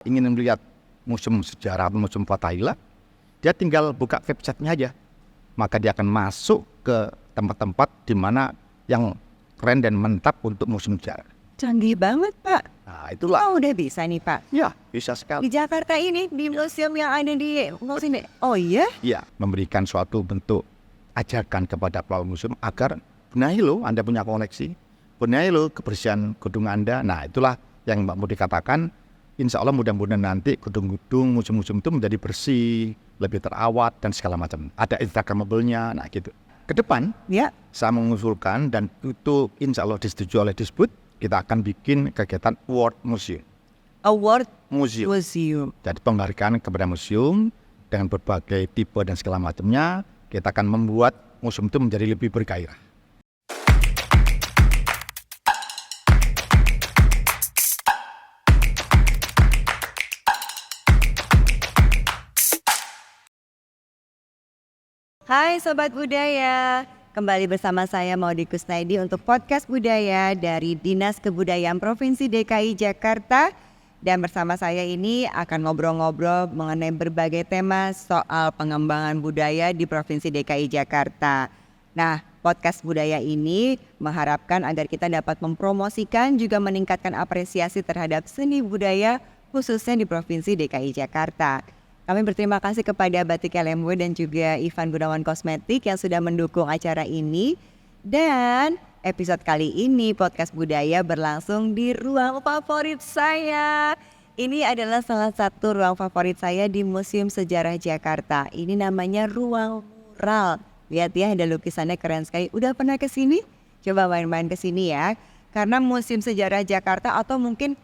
ingin melihat museum sejarah atau museum Fathahillah, dia tinggal buka websitenya aja. Maka dia akan masuk ke tempat-tempat di mana yang keren dan mantap untuk museum sejarah. Canggih banget, Pak. Nah, itulah. Oh, udah bisa nih, Pak. Ya, bisa sekali. Di Jakarta ini, di museum yang ada di museum ini. Oh iya? Ya, memberikan suatu bentuk ajakan kepada pelaku museum agar benahi lo, Anda punya koleksi, benahi lo kebersihan gedung Anda. Nah, itulah yang Mbak Mudi katakan. Insya Allah mudah-mudahan nanti gedung-gedung museum-museum itu menjadi bersih, lebih terawat dan segala macam. Ada Instagramable-nya, nah gitu. Ke depan, Ya. saya mengusulkan dan itu insya Allah disetujui oleh Disbud, kita akan bikin kegiatan Award Museum. Award Museum. Museum. Jadi penghargaan kepada museum dengan berbagai tipe dan segala macamnya, kita akan membuat museum itu menjadi lebih bergairah. Hai Sobat Budaya, kembali bersama saya Maudy Kusnaidi untuk podcast budaya dari Dinas Kebudayaan Provinsi DKI Jakarta. Dan bersama saya ini akan ngobrol-ngobrol mengenai berbagai tema soal pengembangan budaya di Provinsi DKI Jakarta. Nah, podcast budaya ini mengharapkan agar kita dapat mempromosikan juga meningkatkan apresiasi terhadap seni budaya khususnya di Provinsi DKI Jakarta. Kami berterima kasih kepada Batik LMW dan juga Ivan Gunawan Kosmetik yang sudah mendukung acara ini. Dan episode kali ini podcast budaya berlangsung di ruang favorit saya. Ini adalah salah satu ruang favorit saya di Museum Sejarah Jakarta. Ini namanya Ruang Mural. Lihat ya, ada lukisannya keren sekali. Udah pernah ke sini? Coba main-main ke sini ya. Karena Museum Sejarah Jakarta atau mungkin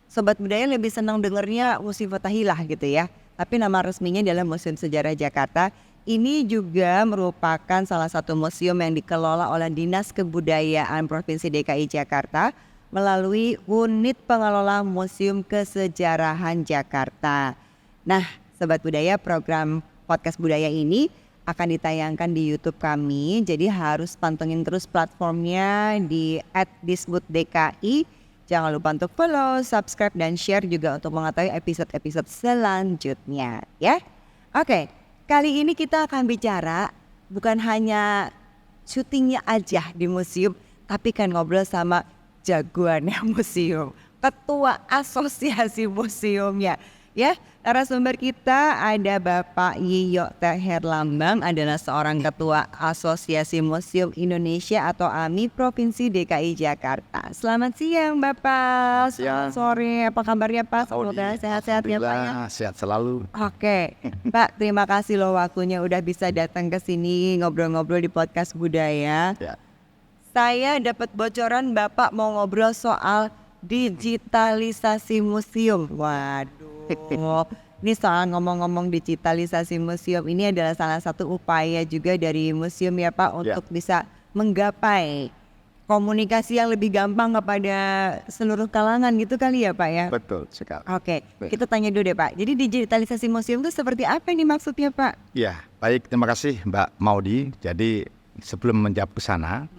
Sobat Budaya lebih senang dengernya Museum Fathahillah gitu ya. Tapi nama resminya adalah Museum Sejarah Jakarta. Ini juga merupakan salah satu museum yang dikelola oleh Dinas Kebudayaan Provinsi DKI Jakarta melalui Unit Pengelola Museum Kesejarahan Jakarta. Nah, Sobat Budaya, program podcast budaya ini akan ditayangkan di YouTube kami. Jadi harus pantengin terus platformnya di @disbud_dki. Jangan lupa untuk follow, subscribe, dan share juga untuk mengetahui episode-episode selanjutnya ya. Oke, kali ini kita akan bicara bukan hanya syutingnya aja di museum, tapi kan ngobrol sama jagoannya museum, ketua asosiasi museumnya. Ya, narasumber kita ada Bapak Yiyo T. Herlambang, adalah seorang ketua Asosiasi Museum Indonesia atau AMI Provinsi DKI Jakarta. Selamat siang Bapak. Selamat sore, apa kabarnya Pak? Semoga sehat-sehat ya Pak ya. Sehat selalu. Oke, Pak, terima kasih loh waktunya udah bisa datang ke sini ngobrol-ngobrol di podcast budaya. Ya. Saya dapat bocoran Bapak mau ngobrol soal digitalisasi museum. Waduh. Ini soal ngomong-ngomong digitalisasi museum, ini adalah salah satu upaya juga dari museum ya Pak untuk bisa menggapai komunikasi yang lebih gampang kepada seluruh kalangan gitu kali ya Pak ya. Betul sekali. Oke, kita tanya dulu deh Pak. Jadi digitalisasi museum itu seperti apa ini maksudnya Pak? Ya, baik, terima kasih Mbak Maudy. Jadi sebelum menjawab ke sana,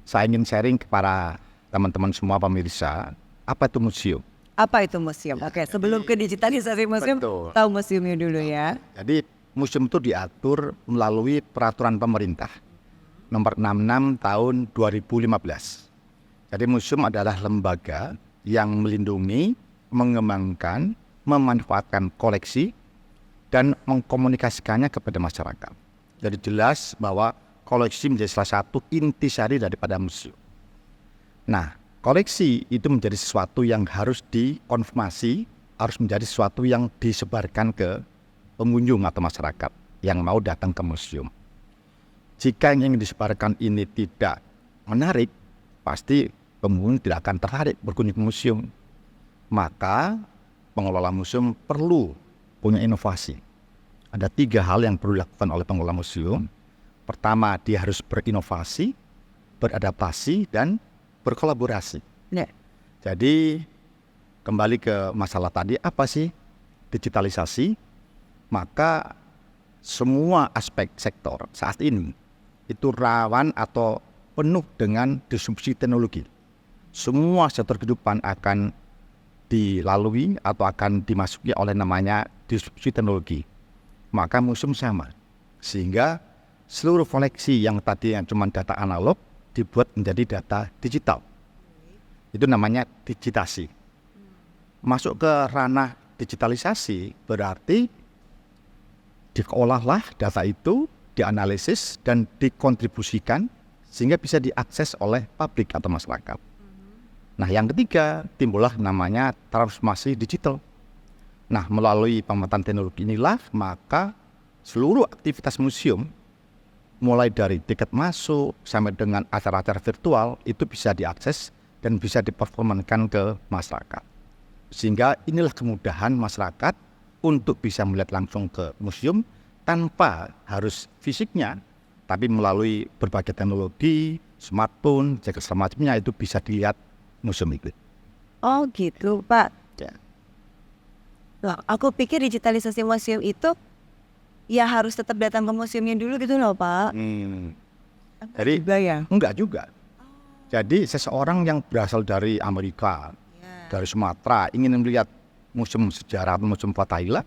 saya ingin sharing kepada teman-teman semua pemirsa, apa itu museum? Apa itu museum? Oke, sebelum ke digitalisasi museum, Betul. tahu museumnya dulu ya. Jadi museum itu diatur melalui peraturan pemerintah nomor 66 tahun 2015. Jadi museum adalah lembaga yang melindungi, mengembangkan, memanfaatkan koleksi dan mengkomunikasikannya kepada masyarakat. Jadi jelas bahwa koleksi menjadi salah satu intisari daripada museum. Nah, koleksi itu menjadi sesuatu yang harus dikonfirmasi, harus menjadi sesuatu yang disebarkan ke pengunjung atau masyarakat yang mau datang ke museum. Jika yang ingin disebarkan ini tidak menarik, pasti pengunjung tidak akan tertarik berkunjung ke museum. Maka pengelola museum perlu punya inovasi. Ada 3 hal yang perlu dilakukan oleh pengelola museum. Pertama, dia harus berinovasi, beradaptasi, dan berkolaborasi. Ya. Jadi kembali ke masalah tadi, apa sih digitalisasi? Maka semua aspek sektor saat ini itu rawan atau penuh dengan disrupsi teknologi. Semua sektor kehidupan akan dilalui atau akan dimasuki oleh namanya disrupsi teknologi. Maka museum sama. Sehingga seluruh koleksi yang tadinya cuma data analog dibuat menjadi data digital. Itu namanya digitasi. Masuk ke ranah digitalisasi berarti diolahlah data itu, dianalisis dan dikontribusikan sehingga bisa diakses oleh publik atau masyarakat. Nah, yang ketiga timbullah namanya transformasi digital. Nah, melalui pemanfaatan teknologi inilah maka seluruh aktivitas museum mulai dari tiket masuk sampai dengan acara-acara virtual itu bisa diakses dan bisa diperformankan ke masyarakat. Sehingga inilah kemudahan masyarakat untuk bisa melihat langsung ke museum tanpa harus fisiknya, tapi melalui berbagai teknologi, smartphone, segala macamnya itu bisa dilihat museum itu. Oh gitu Pak. Ya. Loh, aku pikir digitalisasi museum itu ya harus tetap datang ke museumnya dulu gitu loh Pak. Jadi Juga ya? enggak juga. Jadi seseorang yang berasal dari Amerika, dari Sumatera, ingin melihat museum sejarah atau museum Fathahillah,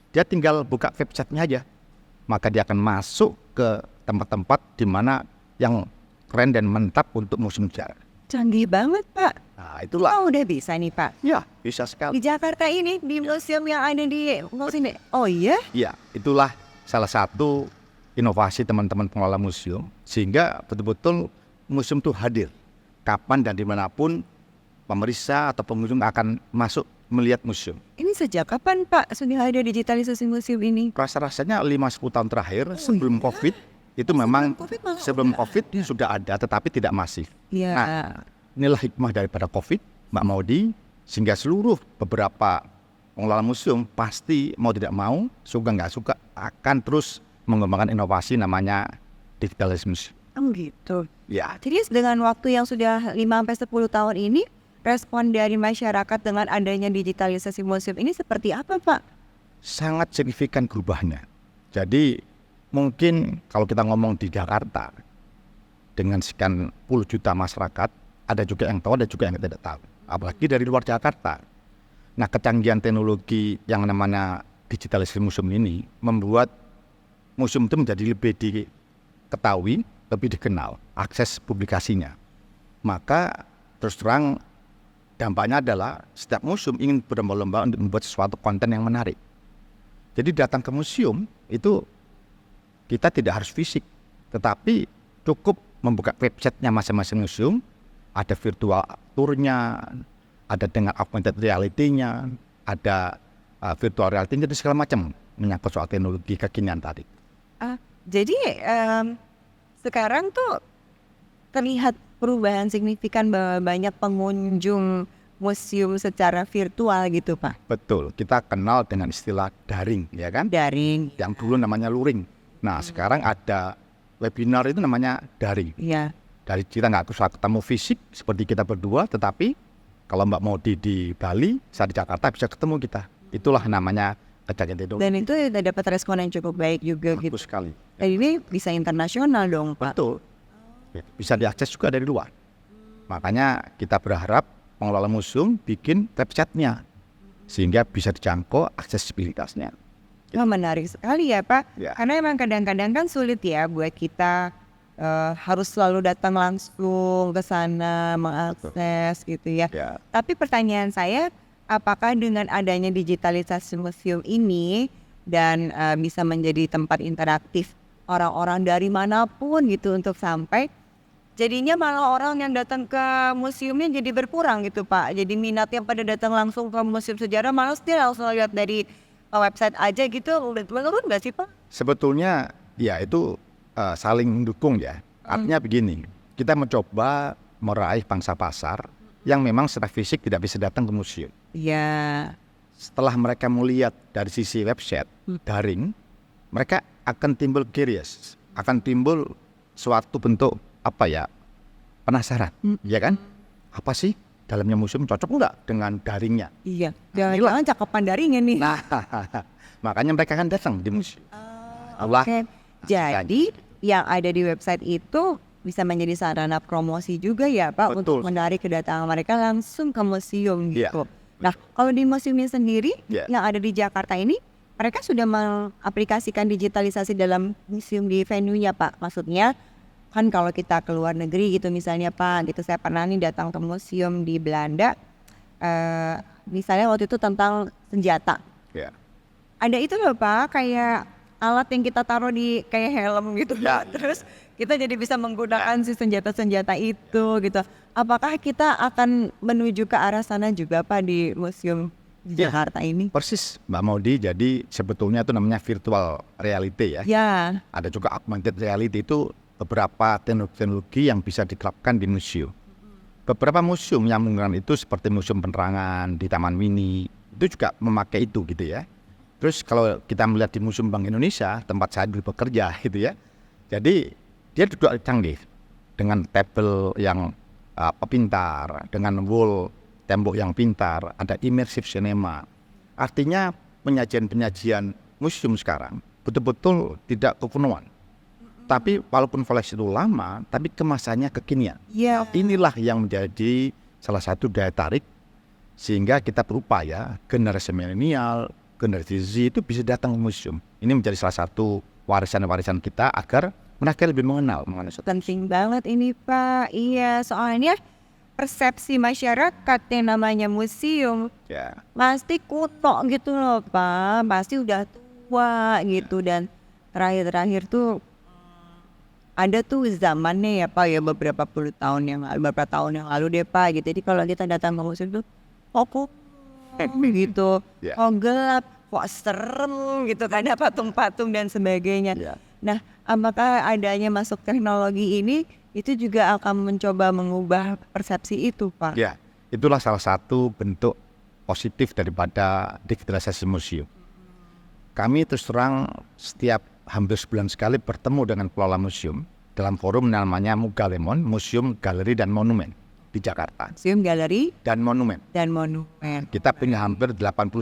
dia tinggal buka websitenya aja. Maka dia akan masuk ke tempat-tempat di mana yang keren dan mantap untuk museum sejarah. Canggih banget Pak. Nah, itulah. Oh udah bisa nih Pak. Ya, bisa sekali. Di Jakarta ini, di museum yang ada di museum ini. Oh iya? Ya, itulah salah satu inovasi teman-teman pengelola museum. Sehingga betul-betul museum itu hadir. Kapan dan dimanapun pemeriksa atau pengunjung akan masuk melihat museum. Ini sejak kapan Pak sudah ada digitalisasi museum ini? Rasa-rasanya 5-10 tahun terakhir sebelum COVID itu memang sebelum COVID sudah ada tetapi tidak masif. Iya. Nah, inilah hikmah daripada COVID, Mbak Maudi, sehingga seluruh beberapa pengelola museum pasti mau tidak mau, suka nggak suka akan terus mengembangkan inovasi namanya digitalisasi museum. Oh gitu. Ya, Jadi dengan waktu yang sudah 5-10 tahun ini, respon dari masyarakat dengan adanya digitalisasi museum ini seperti apa Pak? sangat signifikan berubahnya. Jadi mungkin kalau kita ngomong di Jakarta dengan sekian puluh juta masyarakat, ada juga yang tahu, ada juga yang tidak tahu. Apalagi dari luar Jakarta. Nah, kecanggihan teknologi yang namanya digitalisasi museum ini membuat museum itu menjadi lebih diketahui, lebih dikenal, akses publikasinya. Maka terus terang dampaknya adalah setiap museum ingin berlomba-lomba untuk membuat sesuatu konten yang menarik. Jadi datang ke museum itu kita tidak harus fisik, tetapi cukup membuka websitenya masing-masing museum, ada virtual tournya, ada dengan augmented reality-nya, ada virtual reality, jadi segala macam menyangkut soal teknologi kekinian tadi. Jadi sekarang tuh terlihat perubahan signifikan bahwa banyak pengunjung museum secara virtual gitu Pak. Betul, kita kenal dengan istilah daring, ya kan? Daring. Yang dulu namanya luring. Nah, sekarang ada webinar itu namanya daring. Iya. Dari kita nggak usah ketemu fisik seperti kita berdua, tetapi kalau Mbak Maudi di Bali, saya di Jakarta bisa ketemu kita. Itulah namanya kecanggihan teknologi. Dan itu dapat respon yang cukup baik juga gitu. Bagus sekali. Dan ini bisa internasional dong Pak. Betul. Bisa diakses juga dari luar. Makanya kita berharap pengelola museum bikin website-nya sehingga bisa dijangkau aksesibilitasnya. Wah, menarik sekali ya Pak. Ya. Karena emang kadang-kadang kan sulit ya buat kita harus selalu datang langsung ke sana mengakses gitu ya. Ya. Tapi pertanyaan saya, apakah dengan adanya digitalisasi museum ini dan bisa menjadi tempat interaktif orang-orang dari manapun gitu untuk sampai, jadinya malah orang yang datang ke museumnya jadi berkurang gitu Pak. Jadi minatnya pada datang langsung ke museum sejarah malah dia langsung lihat dari website aja gitu. Menurun nggak sih Pak? Sebetulnya ya itu saling mendukung ya. Artinya begini, kita mencoba meraih pangsa pasar yang memang secara fisik tidak bisa datang ke museum. Iya. Setelah mereka melihat dari sisi website daring, mereka akan timbul curious, akan timbul suatu bentuk penasaran, ya kan? Apa sih dalamnya museum, cocok nggak dengan daringnya? Iya. Jangan-jangan cakepan daringnya nih. Nah, makanya mereka akan datang di museum. Oke. Jadi yang ada di website itu bisa menjadi sarana promosi juga ya Pak. Betul. Untuk menarik kedatangan mereka langsung ke museum gitu. Nah, kalau di museumnya sendiri Ya. yang ada di Jakarta ini, mereka sudah mengaplikasikan digitalisasi dalam museum di venue-nya, Pak. Maksudnya kan kalau kita ke luar negeri gitu misalnya, Pak, gitu saya pernah nih datang ke museum di Belanda, misalnya waktu itu tentang senjata. Ya. Ada itu loh, Pak, kayak alat yang kita taruh di kayak helm gitu. Ya. Terus kita jadi bisa menggunakan si senjata-senjata itu gitu. Apakah kita akan menuju ke arah sana juga, Pak, di museum di Ya. Jakarta ini? Persis Mbak Maudi, jadi sebetulnya itu namanya virtual reality ya. Ya, Ada juga augmented reality, itu beberapa teknologi yang bisa diterapkan di museum. Beberapa museum yang menggunakan itu seperti Museum Penerangan di Taman Mini, itu juga memakai itu gitu ya. Terus kalau kita melihat di Museum Bank Indonesia, tempat saya dulu bekerja gitu ya. Jadi dia juga canggih dengan tabel yang pintar, dengan wall tembok yang pintar, ada immersive cinema. Artinya penyajian-penyajian museum sekarang betul-betul tidak kekunoan. Tapi walaupun koleksi itu lama, tapi kemasannya kekinian. ya. Inilah yang menjadi salah satu daya tarik sehingga kita berupaya generasi milenial, generasi Z itu bisa datang ke museum. Ini menjadi salah satu warisan-warisan kita agar mereka lebih mengenal mengenai suatu. Penting banget ini, Pak. Iya, soalnya persepsi masyarakat yang namanya museum Ya, pasti kuno gitu loh, Pak. Pasti udah tua gitu, dan terakhir-terakhir tuh ada tuh zamannya ya, Pak, ya beberapa beberapa tahun yang lalu deh, Pak, gitu. Jadi kalau kita datang ke museum tuh kok gitu, Ya. kok gelap, kok serem gitu, kan ada patung-patung dan sebagainya. Ya. Nah, apakah adanya masuk teknologi ini itu juga akan mencoba mengubah persepsi itu, Pak? ya, itulah salah satu bentuk positif daripada digitalisasi museum. Kami terus terang setiap hampir sebulan sekali bertemu dengan pengelola museum dalam forum namanya Mugalemon, Museum, Galeri, dan Monumen di Jakarta. Museum, galeri, Dan monumen. dan monumen. Kita punya hampir 89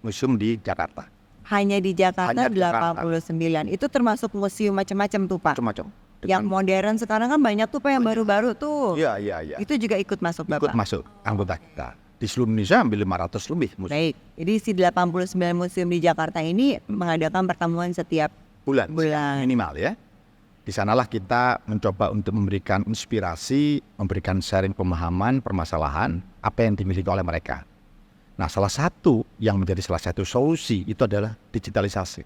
museum di Jakarta. Hanya di Jakarta Hanya di Jakarta. 89. Itu termasuk museum macam-macam tuh, Pak. Macam-macam. Yang modern sekarang kan banyak tuh, Pak, yang baru-baru tuh. Iya, iya, iya. Itu juga ikut masuk, Ikut Bapak. masuk anggota kita. Di seluruh Indonesia hampir 500 lebih museum. Baik. Jadi si 89 museum di Jakarta ini mengadakan pertemuan setiap Bulan bulan. minimal ya. Di sanalah kita mencoba untuk memberikan inspirasi, memberikan sharing pemahaman, permasalahan apa yang dimiliki oleh mereka. Nah, salah satu yang menjadi salah satu solusi itu adalah digitalisasi.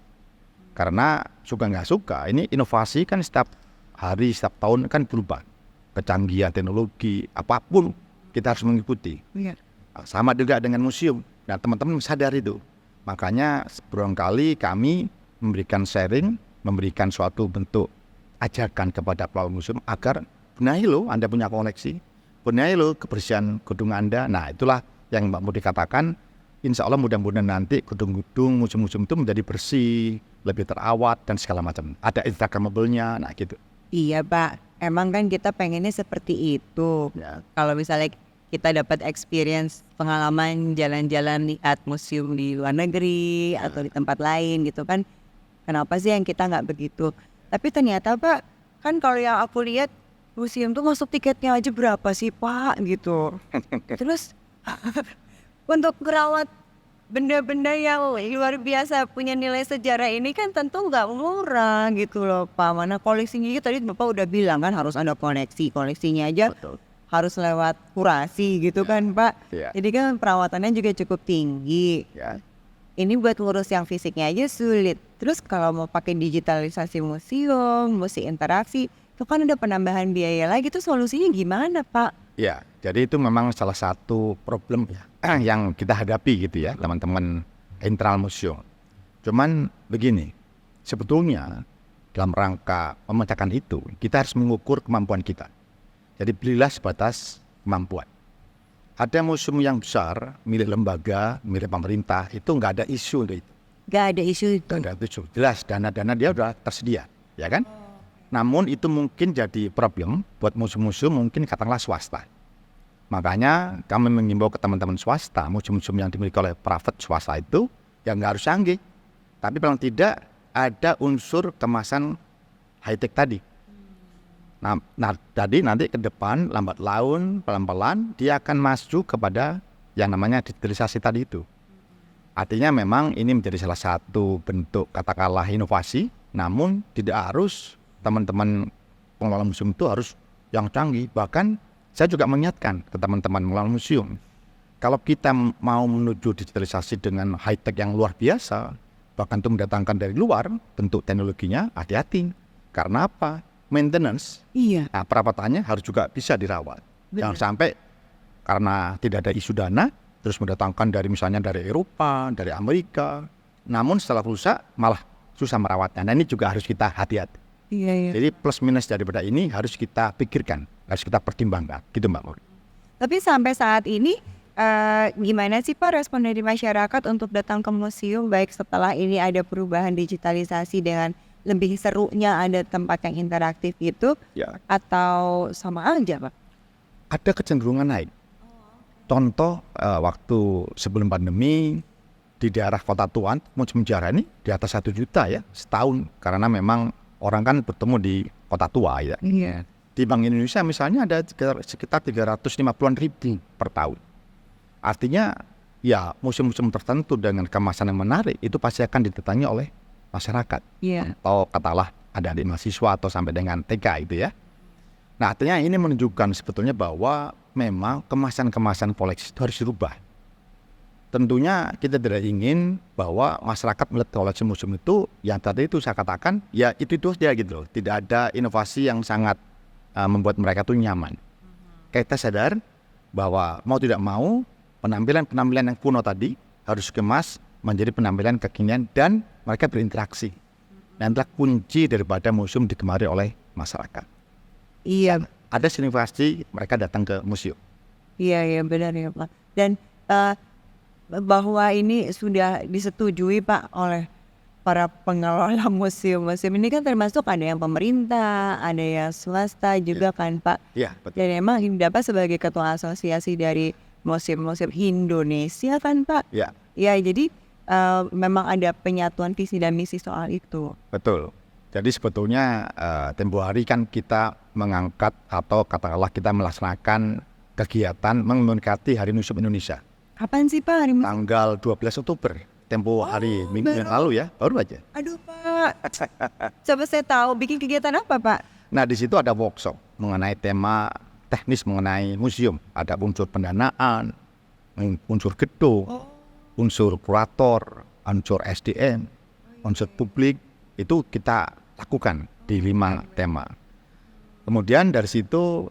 Karena suka nggak suka, ini inovasi kan setiap hari, setiap tahun kan berubah. Kecanggihan teknologi, apapun kita harus mengikuti. Iya. Sama juga dengan museum. Nah, teman-teman sadar itu. Makanya berulang kali kami memberikan sharing, memberikan suatu bentuk ajakan kepada pengelola museum agar benahi loh Anda punya koleksi, benahi loh kebersihan gedung Anda. Nah, itulah yang Mbak Mudi katakan. Insya Allah mudah-mudahan nanti gedung-gedung museum-museum itu menjadi bersih, lebih terawat dan segala macam. Ada Instagramable-nya, nah gitu. Iya, Pak. Emang kan kita pengennya seperti itu. Ya. Kalau misalnya kita dapat experience pengalaman jalan-jalan lihat museum di luar negeri atau di tempat lain gitu kan, kenapa sih yang kita nggak begitu? Tapi ternyata, Pak, kan kalau yang aku lihat museum tuh masuk tiketnya aja berapa sih, Pak, gitu. Terus untuk merawat benda-benda yang luar biasa punya nilai sejarah ini kan tentu nggak murah gitu loh, Pak. Mana koleksinya tadi Bapak udah bilang kan harus ada koleksinya aja Betul. harus lewat kurasi gitu kan, Pak. Iya. Jadi kan perawatannya juga cukup tinggi. Ya. Ini buat ngurus yang fisiknya aja sulit. Terus kalau mau pakai digitalisasi museum, mesti interaksi, itu kan ada penambahan biaya lagi. Itu solusinya gimana, Pak? Ya, jadi itu memang salah satu problem ya yang kita hadapi gitu ya, teman-teman internal museum. Cuman begini, sebetulnya dalam rangka memecahkan itu, kita harus mengukur kemampuan kita. Jadi belilah sebatas kemampuan. Ada museum yang besar, milik lembaga, milik pemerintah, itu nggak ada isu untuk itu. Gak ada isu itu. Nggak ada isu. Jelas dana-dana dia udah tersedia, ya kan? Namun itu mungkin jadi problem buat museum-museum mungkin katakanlah swasta. Makanya kami mengimbau ke teman-teman swasta, museum-museum yang dimiliki oleh private swasta itu yang nggak harus canggih. Tapi paling tidak ada unsur kemasan high-tech tadi. Nah, tadi nanti ke depan lambat laun pelan-pelan dia akan masuk kepada yang namanya digitalisasi tadi itu. Artinya memang ini menjadi salah satu bentuk katakanlah inovasi, namun tidak harus teman-teman pengelola museum itu harus yang canggih. Bahkan saya juga mengingatkan ke teman-teman pengelola museum, kalau kita mau menuju digitalisasi dengan high-tech yang luar biasa, bahkan itu mendatangkan dari luar bentuk teknologinya, hati-hati. Karena apa? Maintenance, Iya. nah, perawatannya harus juga bisa dirawat. Jangan sampai karena tidak ada isu dana, terus mendatangkan dari misalnya dari Eropa, dari Amerika, namun setelah rusak malah susah merawatnya. Nah ini juga harus kita hati-hati. Iya, iya. Jadi plus minus daripada ini harus kita pikirkan, harus kita pertimbangkan, gitu Mbak Mauri. Tapi sampai saat ini gimana sih Pak respon dari masyarakat untuk datang ke museum, baik setelah ini ada perubahan digitalisasi dengan lebih serunya ada tempat yang interaktif gitu, Ya. atau sama aja Pak? Ada kecenderungan naik. Contoh waktu sebelum pandemi di daerah Kota Tua, Museum Sejarah ini di atas 1 juta ya setahun, karena memang orang kan bertemu di Kota Tua ya. Iya. Di Bank Indonesia misalnya ada sekitar 350-an ribu per tahun. Artinya ya museum-museum tertentu dengan kemasan yang menarik itu pasti akan didatangi oleh masyarakat. Iya. Atau katalah ada adik mahasiswa atau sampai dengan TK itu ya. Nah artinya ini menunjukkan sebetulnya bahwa memang kemasan-kemasan koleksi itu harus dirubah. Tentunya kita tidak ingin bahwa masyarakat melihat koleksi museum itu yang tadi itu saya katakan ya itu saja gitu loh. Tidak ada inovasi yang sangat membuat mereka tuh nyaman. Kita sadar bahwa mau tidak mau penampilan-penampilan yang kuno tadi harus dikemas menjadi penampilan kekinian dan mereka berinteraksi. Dan itulah kunci daripada museum digemari oleh masyarakat. Iya. Ada inovasi mereka datang ke museum. Iya, iya benar ya Pak. Dan bahwa ini sudah disetujui Pak oleh para pengelola museum-museum ini kan termasuk ada yang pemerintah, ada yang swasta juga kan Pak. Iya, betul. Dan emang Bapak sebagai ketua asosiasi dari museum-museum Indonesia kan Pak. Ya, Ya jadi memang ada penyatuan visi dan misi soal itu. betul. Jadi sebetulnya tempo hari kan kita mengangkat atau katakanlah kita melaksanakan kegiatan mendekati Hari Museum Indonesia. Kapan sih Pak hari museum? Tanggal 12 Oktober, tempo hari minggu yang lalu ya, baru aja. Aduh Pak, coba saya tahu bikin kegiatan apa Pak? Nah di situ ada workshop mengenai tema teknis mengenai museum. Ada unsur pendanaan, unsur gedung, unsur kurator, unsur SDM, unsur publik, itu kita lakukan di 5 tema. Kemudian dari situ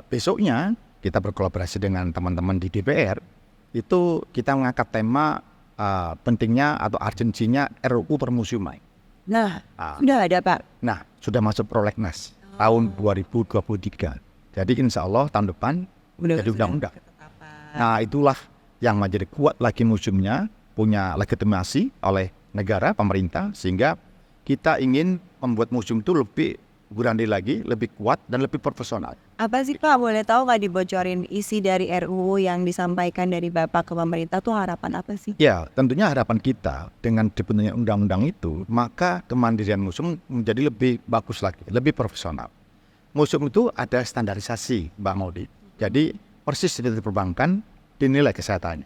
besoknya kita berkolaborasi dengan teman-teman di DPR, itu kita mengangkat tema pentingnya atau urgensinya RUU Permusiuman. Nah, sudah ada Pak. Nah, sudah masuk prolegnas tahun 2023. Jadi insya Allah tahun depan jadi undang-undang. Nah, itulah yang menjadi kuat lagi museumnya, punya legitimasi oleh negara, pemerintah, sehingga kita ingin membuat museum itu lebih berandai lagi, lebih kuat dan lebih profesional. Apa sih Pak, boleh tahu nggak dibocorin isi dari RUU yang disampaikan dari Bapak ke pemerintah tuh harapan apa sih? Ya, tentunya harapan kita dengan dibentuknya undang-undang itu, maka kemandirian museum menjadi lebih bagus lagi, lebih profesional. Museum itu ada standarisasi, Mbak Maudi. Jadi persis seperti perbankan, dinilai kesehatannya.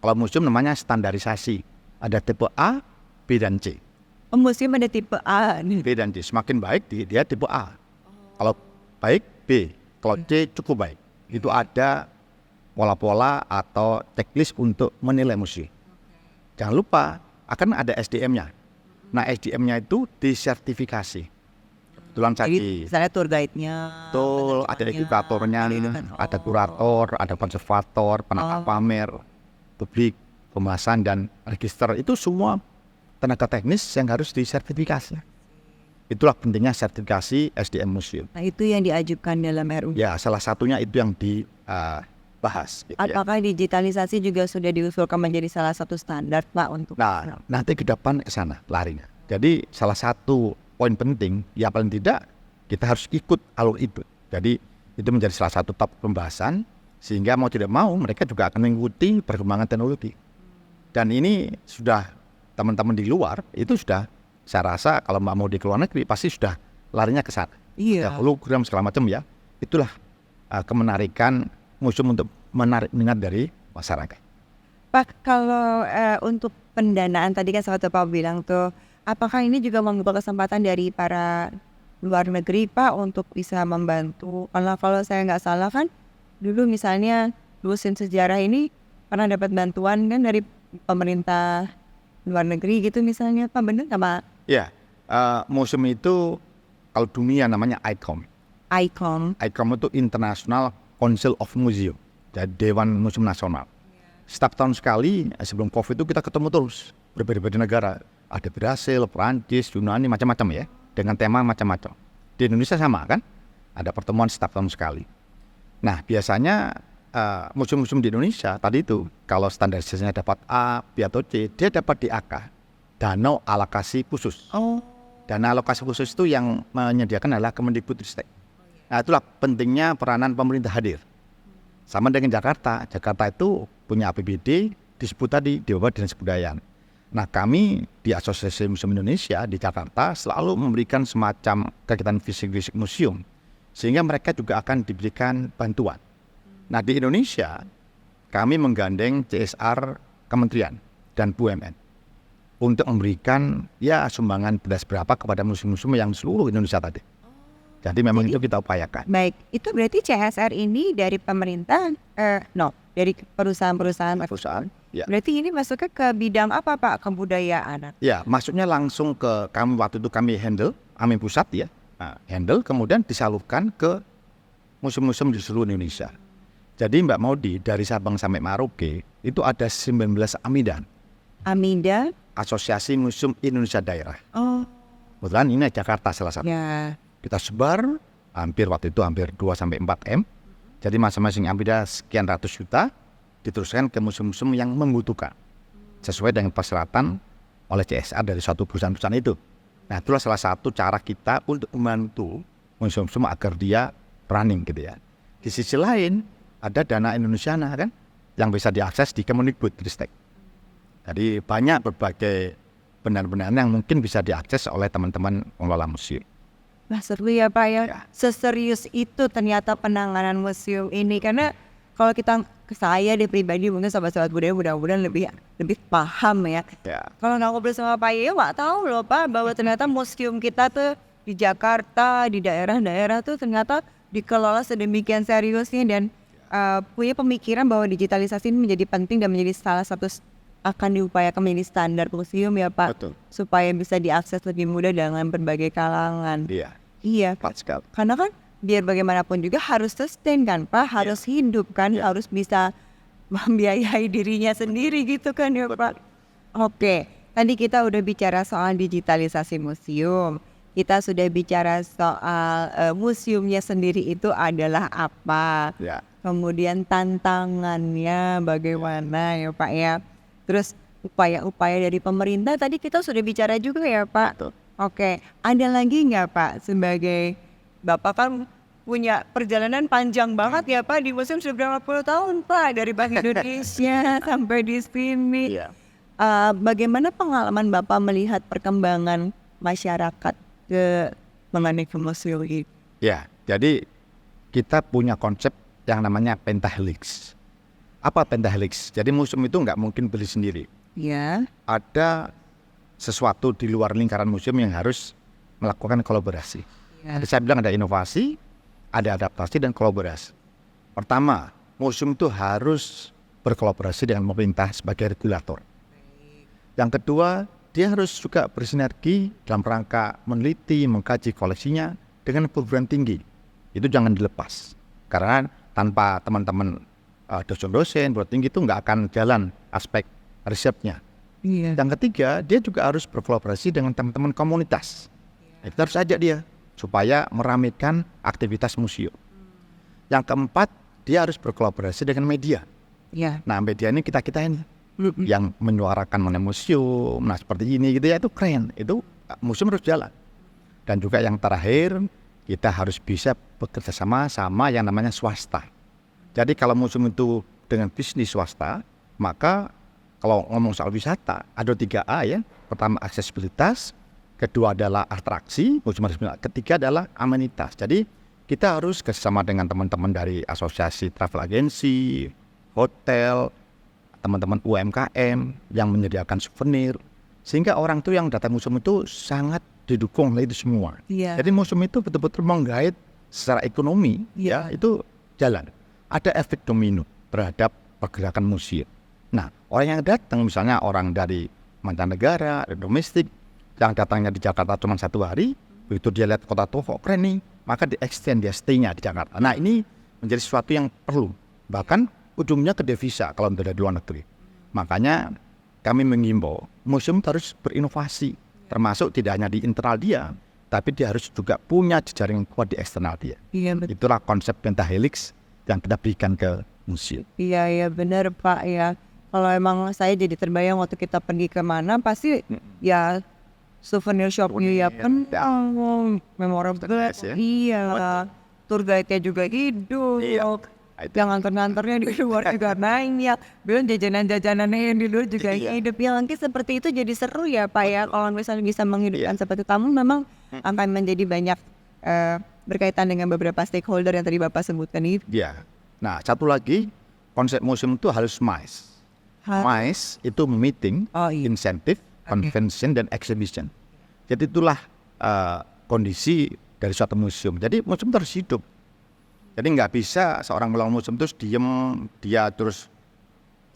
Kalau museum namanya standarisasi, ada tipe A, B dan C. Museum ada tipe A nih. B dan C, semakin baik dia tipe A. Kalau baik B, kalau C cukup baik. Itu ada pola-pola atau checklist untuk menilai museum. Jangan lupa akan ada SDM-nya. Nah SDM-nya itu disertifikasi. Kebetulan Jadi tadi misalnya tour guide-nya. betul ada edukatornya, ada kurator, ada konservator, penata pamer, publik, pembahasan dan register. Itu semua tenaga teknis yang harus disertifikasi. Itulah pentingnya sertifikasi SDM museum. Nah itu yang diajukan dalam RUU. Ya, salah satunya itu yang dibahas. Gitu ya. Apakah digitalisasi juga sudah diusulkan menjadi salah satu standar Pak untuk? Nah, nanti ke depan ke sana larinya. Jadi salah satu poin penting, ya paling tidak kita harus ikut alur itu. Jadi itu menjadi salah satu top pembahasan, sehingga mau tidak mau mereka juga akan mengikuti perkembangan teknologi. Dan ini sudah teman-teman di luar itu sudah, saya rasa kalau mau di luar negeri pasti sudah larinya ke sana. Iya. Hologram segala macam ya. Itulah kemenarikan museum untuk menarik minat dari masyarakat. Pak, kalau untuk pendanaan tadi kan sempat Bapak bilang tuh, apakah ini juga membuka kesempatan dari para luar negeri Pak untuk bisa membantu? Karena kalau saya nggak salah kan dulu misalnya Museum Sejarah ini pernah dapat bantuan kan dari pemerintah luar negeri gitu misalnya Pak, bener nggak Pak? Ya, museum itu kalau dunia namanya ICOM. ICOM. ICOM itu International Council of Museum, jadi Dewan Museum Nasional. Setiap tahun sekali sebelum COVID itu kita ketemu terus berbeda-beda negara. Ada Brasil, Perancis, Yunani, macam-macam ya, dengan tema macam-macam. Di Indonesia sama kan, ada pertemuan setiap tahun sekali. Nah biasanya museum-museum di Indonesia tadi itu kalau standarisasinya dapat A, B atau C, dia dapat di AK, dana alokasi khusus. Dana alokasi khusus itu yang menyediakan adalah Kemendikbudristek. Nah itulah pentingnya peranan pemerintah hadir. Sama dengan Jakarta itu punya APBD disebut tadi di bawah Dinas Kebudayaan. Nah kami di Asosiasi Museum Indonesia di Jakarta selalu memberikan semacam kegiatan fisik museum sehingga mereka juga akan diberikan bantuan. Nah di Indonesia kami menggandeng CSR Kementerian dan BUMN untuk memberikan ya sumbangan beras berapa kepada museum-museum yang seluruh Indonesia tadi. Jadi memang itu kita upayakan. Baik, itu berarti CSR ini dari pemerintah, dari perusahaan-perusahaan. Ya. Berarti ini masuknya ke bidang apa Pak? Kebudayaan? Ya, maksudnya langsung ke kami waktu itu kami handle, kami pusat ya, handle kemudian disalurkan ke museum-museum di seluruh Indonesia. Jadi Mbak Maudi dari Sabang sampai Merauke itu ada 19 amidan. Amida? Asosiasi Museum Indonesia Daerah. Oh. Kebetulan ini Jakarta salah satu. Ya. Kita sebar waktu itu hampir 2-4 M. Jadi masing-masing amida sekian ratus juta diteruskan ke museum-museum yang membutuhkan sesuai dengan persyaratan oleh CSR dari suatu perusahaan-perusahaan itu. Nah itulah salah satu cara kita untuk membantu museum-museum agar dia running gitu ya. Di sisi lain ada dana Indonesiana kan yang bisa diakses di Kemendikbudristek. Jadi banyak berbagai benar-benar yang mungkin bisa diakses oleh teman-teman pengelola museum. Nah seru ya Pak ya. Ya. Seserius itu ternyata penanganan museum ini, karena kalau saya di pribadi mungkin sobat-sobat budaya mudah-mudahan lebih paham ya. Kalau nggak ngobrol sama Pak Yeo nggak tahu loh Pak bahwa ternyata museum kita tuh di Jakarta, di daerah-daerah tuh ternyata dikelola sedemikian seriusnya dan punya pemikiran bahwa digitalisasi ini menjadi penting dan menjadi salah satu akan diupayakan menjadi standar museum ya Pak. Betul. Supaya bisa diakses lebih mudah dengan berbagai kalangan. Iya Pak. Sekali. Karena kan biar bagaimanapun juga harus sustain kan Pak, harus hidup kan, harus bisa membiayai dirinya sendiri gitu kan ya Pak. Oke, tadi kita udah bicara soal digitalisasi museum, kita sudah bicara soal museumnya sendiri itu adalah apa, kemudian tantangannya bagaimana ya Pak ya, terus upaya-upaya dari pemerintah tadi kita sudah bicara juga ya Pak. Oke, ada lagi nggak Pak sebagai Bapak kan punya perjalanan panjang banget ya Pak di museum sudah berapa puluh tahun Pak dari Bank Indonesia sampai di sini. Bagaimana pengalaman Bapak melihat perkembangan masyarakat mengenai ke museum ini? Ya, jadi kita punya konsep yang namanya pentahelix. Apa pentahelix? Jadi museum itu nggak mungkin beli sendiri. Ya. Ada sesuatu di luar lingkaran museum yang harus melakukan kolaborasi. Jadi saya bilang ada inovasi, ada adaptasi dan kolaborasi. Pertama, museum itu harus berkolaborasi dengan pemerintah sebagai regulator. Yang kedua, dia harus juga bersinergi dalam rangka meneliti, mengkaji koleksinya dengan perguruan tinggi. Itu jangan dilepas. Karena tanpa teman-teman dosen-dosen, perguruan tinggi itu nggak akan jalan aspek risetnya. Yang ketiga, dia juga harus berkolaborasi dengan teman-teman komunitas. Kita harus ajak dia supaya meramaikan aktivitas museum. Yang keempat, dia harus berkolaborasi dengan media. Nah, media ini kita ini yang menyuarakan mengenai museum. Nah, seperti ini gitu ya, itu keren. Itu museum harus jalan. Dan juga yang terakhir, kita harus bisa bekerja sama yang namanya swasta. Jadi kalau museum itu dengan bisnis swasta, maka kalau ngomong soal wisata, ada 3A ya. Pertama aksesibilitas, kedua adalah atraksi, ketiga adalah amenitas. Jadi kita harus kerjasama dengan teman-teman dari asosiasi travel agency, hotel, teman-teman UMKM yang menyediakan souvenir, sehingga orang tuh yang datang museum itu sangat didukung oleh itu semua. Iya. Jadi museum itu betul-betul menggait secara ekonomi, Iya. ya itu jalan. Ada efek domino terhadap pergerakan museum. Nah, orang yang datang misalnya orang dari mancanegara, dari domestik, yang datangnya di Jakarta cuma 1 hari, begitu dia lihat kota tua kok keren nih, maka di extend dia stay-nya di Jakarta. Nah, ini menjadi sesuatu yang perlu. Bahkan ujungnya ke devisa kalau dari luar negeri. Makanya kami mengimbau museum harus berinovasi, termasuk tidak hanya di internal dia, tapi dia harus juga punya jejaring kuat di eksternal dia. Iya betul. Itulah konsep pentahelix yang kita berikan ke museum. Iya benar Pak ya. Kalau emang saya jadi terbayang waktu kita pergi kemana pasti ya souvenir shopnya ya penuh, memorable. Yes, ya. Iya. Tour guide-nya juga hidup. Iya. Yang nganter-nganternya di luar juga banyak. Belum jajanan-jajanannya yang di luar juga hidup. Ya mungkin seperti itu jadi seru ya Pak ya. Kalau misalnya bisa menghidupkan seperti tamu memang akan menjadi banyak berkaitan dengan beberapa stakeholder yang tadi Bapak sebutkan itu. Ya. Nah, satu lagi konsep museum itu harus MICE. MICE itu meeting, insentif, convention, dan exhibition. Jadi itulah kondisi dari suatu museum. Jadi museum terus hidup. Jadi nggak bisa seorang melawan museum terus diem, dia terus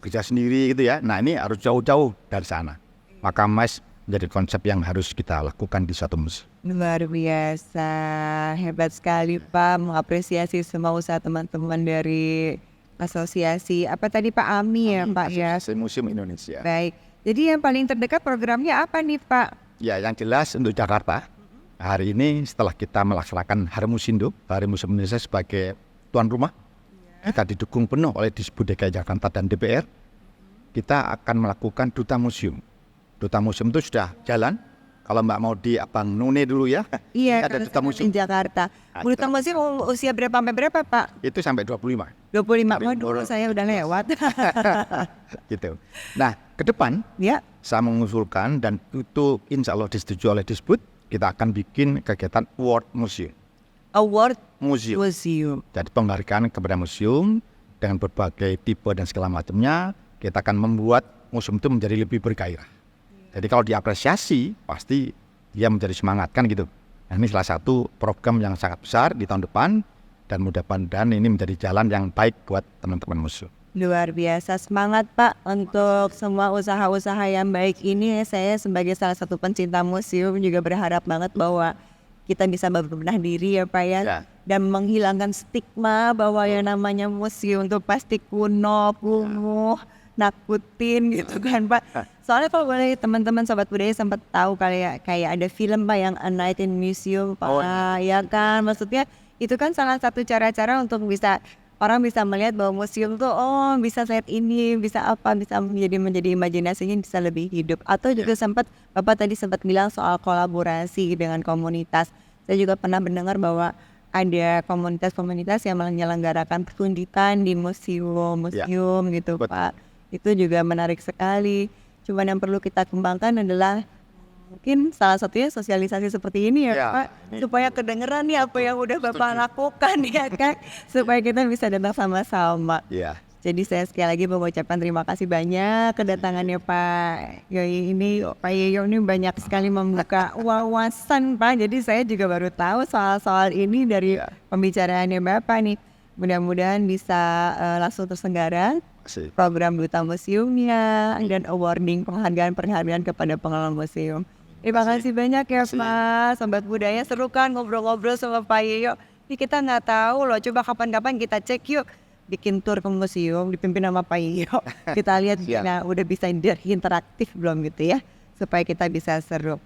kerja sendiri gitu ya. Nah ini harus jauh-jauh dari sana. Maka MICE menjadi konsep yang harus kita lakukan di suatu museum. Luar biasa, hebat sekali Pak, mengapresiasi semua usaha teman-teman dari asosiasi apa tadi Pak AMI ya Pak ya. Asosiasi Museum Indonesia. Baik, jadi yang paling terdekat programnya apa nih Pak? Ya, yang jelas untuk Jakarta, hari ini setelah kita melaksanakan Hari Musindo, Hari Museum Indonesia sebagai tuan rumah, kita didukung penuh oleh Disbud DKI Jakarta dan DPR, kita akan melakukan Duta Museum. Duta Museum itu sudah jalan. Kalau Mbak mau di Abang None dulu ya. Iya, ada Duta Museum. di Jakarta. Duta Museum usia berapa sampai berapa Pak? Itu sampai 25. 25, waduh saya udah lewat. Gitu. Nah, ke depan Ya, saya mengusulkan dan itu insya Allah disetujui oleh Disbud, kita akan bikin kegiatan Award Museum. Award Museum. Museum. Jadi penghargaan kepada museum dengan berbagai tipe dan segala macamnya, kita akan membuat museum itu menjadi lebih bergairah. Jadi kalau diapresiasi, pasti dia menjadi semangat kan gitu. Nah, ini salah satu program yang sangat besar di tahun depan dan mudah-mudahan ini menjadi jalan yang baik buat teman-teman museum. Luar biasa, semangat Pak untuk semua usaha-usaha yang baik ini. Saya sebagai salah satu pencinta museum juga berharap banget bahwa kita bisa berbenah diri ya Pak ya. Dan menghilangkan stigma bahwa yang namanya museum itu pasti kuno, kumuh, nakutin gitu kan Pak. Soalnya kalau boleh teman-teman Sobat Budaya sempat tahu kayak ada film Pak yang A Night in Museum Pak, ya kan. Maksudnya itu kan salah satu cara-cara untuk orang bisa melihat bahwa museum tuh bisa lihat ini, bisa apa, bisa menjadi imajinasinya bisa lebih hidup. Atau juga Bapak tadi sempat bilang soal kolaborasi dengan komunitas. Saya juga pernah mendengar bahwa ada komunitas-komunitas yang menyelenggarakan pertunjukan di museum gitu Pak. Itu juga menarik sekali. Cuman yang perlu kita kembangkan adalah mungkin salah satunya sosialisasi seperti ini ya Pak, supaya kedengeran nih apa yang udah Bapak lakukan ya kan, supaya kita bisa datang sama-sama. Jadi saya sekali lagi mengucapkan terima kasih banyak kedatangannya Pak Yoyo ini. Pak Yoyo ini banyak sekali membuka wawasan Pak, jadi saya juga baru tahu soal-soal ini dari pembicaraannya Bapak nih. Mudah-mudahan bisa langsung terselenggara program Duta Museumnya dan awarding penghargaan kepada pengelola museum. Terima kasih banyak ya Pak. Sobat Budaya, seru kan ngobrol-ngobrol sama Pak Yoyo. Ini kita nggak tahu loh, coba kapan-kapan kita cek yuk, bikin tour ke museum dipimpin sama Pak Yoyo. Kita lihat udah bisa interaktif belum gitu ya, supaya kita bisa seru.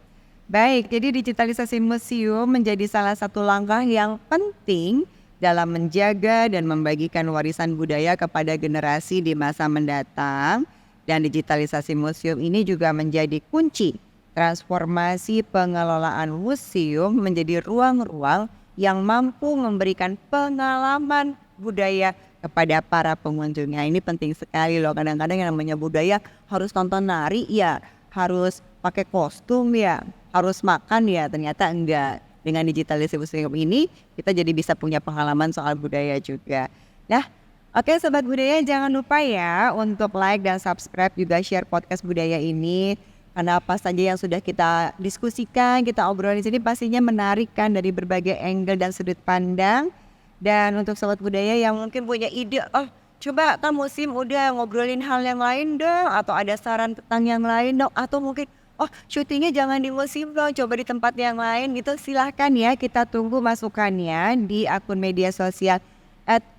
Baik, jadi digitalisasi museum menjadi salah satu langkah yang penting dalam menjaga dan membagikan warisan budaya kepada generasi di masa mendatang. Dan digitalisasi museum ini juga menjadi kunci transformasi pengelolaan museum menjadi ruang-ruang yang mampu memberikan pengalaman budaya kepada para pengunjungnya. Ini penting sekali loh, kadang-kadang yang namanya budaya harus nonton nari ya, harus pakai kostum ya, harus makan ya, ternyata enggak. Dengan digitalisasi museum ini, kita jadi bisa punya pengalaman soal budaya juga. Nah, Oke Sobat Budaya, jangan lupa ya untuk like dan subscribe juga share podcast budaya ini. Karena apa saja yang sudah kita diskusikan, kita obrolin di sini pastinya menarik kan dari berbagai angle dan sudut pandang. Dan untuk Sobat Budaya yang mungkin punya ide, oh coba kan musim udah ngobrolin hal yang lain dong, atau ada saran tentang yang lain dong, atau mungkin oh syutingnya jangan di musim dong, coba di tempat yang lain gitu, silahkan ya, kita tunggu masukannya di akun media sosial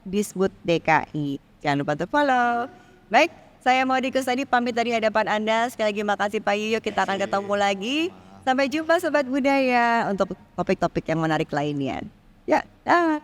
@disbud_dki. Jangan lupa untuk follow. Baik, saya Maudi Kusnadi pamit dari hadapan Anda. Sekali lagi makasih Pak Yuyo, kita akan ketemu lagi. Sampai jumpa Sobat Budaya untuk topik-topik yang menarik lainnya. Ya, dah.